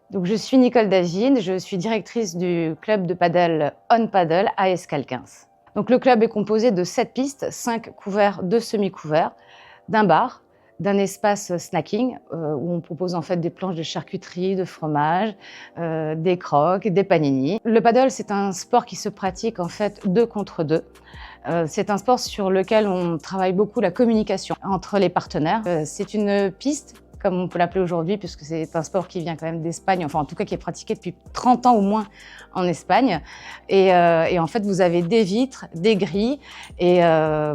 Donc, je suis Nicole David, je suis directrice du club de paddle On Paddle à Escalquens. Donc, le club est composé de 7 pistes, 5 couverts, 2 semi-couverts, d'un bar, d'un espace snacking où on propose en fait des planches de charcuterie, de fromage, des croques, des panini. Le paddle, c'est un sport qui se pratique en fait 2 contre 2. C'est un sport sur lequel on travaille beaucoup la communication entre les partenaires. C'est une piste, comme on peut l'appeler aujourd'hui, puisque c'est un sport qui vient quand même d'Espagne, enfin en tout cas qui est pratiqué depuis 30 ans au moins en Espagne. Et en fait, vous avez des vitres, des grilles, et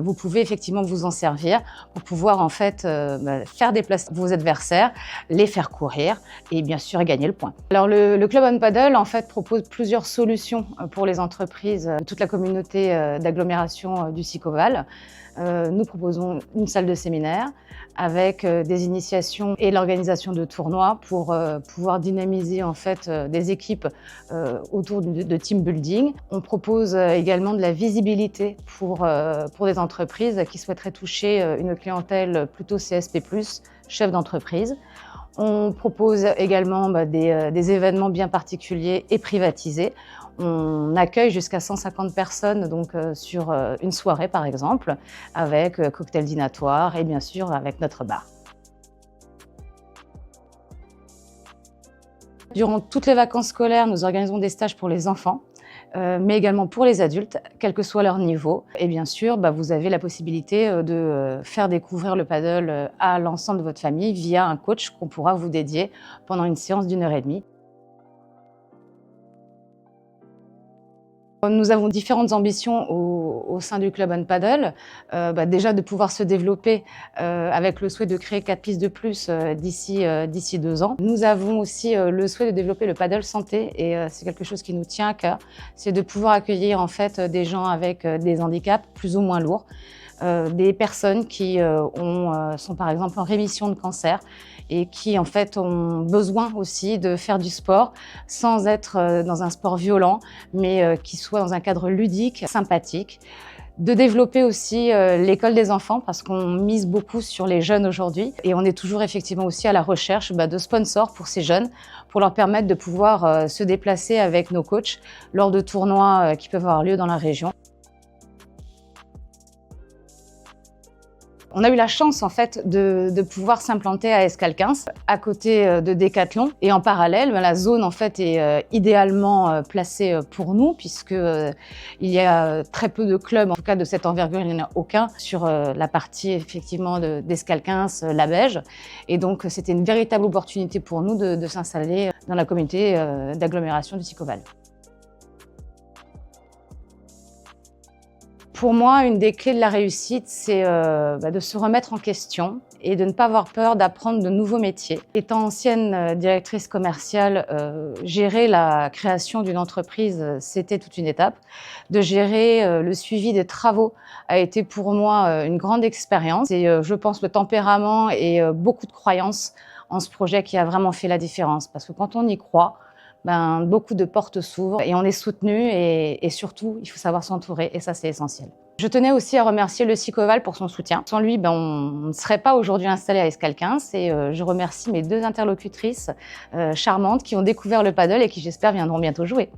vous pouvez effectivement vous en servir pour pouvoir en fait faire déplacer vos adversaires, les faire courir et bien sûr gagner le point. Alors le Club On Paddle en fait propose plusieurs solutions pour les entreprises, toute la communauté d'agglomération du Sicoval. Nous proposons une salle de séminaire avec des initiations et l'organisation de tournois pour pouvoir dynamiser en fait des équipes autour de team building. On propose également de la visibilité pour des entreprises qui souhaiteraient toucher une clientèle plutôt CSP+, chef d'entreprise. On propose également des événements bien particuliers et privatisés. On accueille jusqu'à 150 personnes donc, sur une soirée par exemple, avec cocktail dînatoire et bien sûr avec notre bar. Durant toutes les vacances scolaires, nous organisons des stages pour les enfants, mais également pour les adultes, quel que soit leur niveau. Et bien sûr, vous avez la possibilité de faire découvrir le paddle à l'ensemble de votre famille via un coach qu'on pourra vous dédier pendant une séance d'1 heure et demie. Nous avons différentes ambitions au sein du Club On Paddle. Déjà de pouvoir se développer avec le souhait de créer 4 pistes de plus d'ici 2 ans. Nous avons aussi le souhait de développer le paddle santé et c'est quelque chose qui nous tient à cœur. C'est de pouvoir accueillir en fait des gens avec des handicaps plus ou moins lourds. Des personnes qui sont par exemple en rémission de cancer et qui en fait ont besoin aussi de faire du sport sans être dans un sport violent, mais qui soit dans un cadre ludique, sympathique. De développer aussi l'école des enfants parce qu'on mise beaucoup sur les jeunes aujourd'hui et on est toujours effectivement aussi à la recherche de sponsors pour ces jeunes pour leur permettre de pouvoir se déplacer avec nos coachs lors de tournois qui peuvent avoir lieu dans la région. On a eu la chance en fait de pouvoir s'implanter à Escalquens, à côté de Decathlon. Et en parallèle, la zone en fait est idéalement placée pour nous puisque il y a très peu de clubs, en tout cas de cette envergure, il n'y en a aucun sur la partie effectivement d'Escalquens, la Beige. Et donc c'était une véritable opportunité pour nous de s'installer dans la communauté d'agglomération du Sicoval. Pour moi, une des clés de la réussite, c'est de se remettre en question et de ne pas avoir peur d'apprendre de nouveaux métiers. Étant ancienne directrice commerciale, gérer la création d'une entreprise, c'était toute une étape. De gérer le suivi des travaux a été pour moi une grande expérience. C'est, je pense, le tempérament et beaucoup de croyances en ce projet qui a vraiment fait la différence. Parce que quand on y croit, beaucoup de portes s'ouvrent et on est soutenu et surtout, il faut savoir s'entourer et ça, c'est essentiel. Je tenais aussi à remercier le Sicoval pour son soutien. Sans lui, on ne serait pas aujourd'hui installé à Escalquens et je remercie mes 2 interlocutrices charmantes qui ont découvert le paddle et qui, j'espère, viendront bientôt jouer.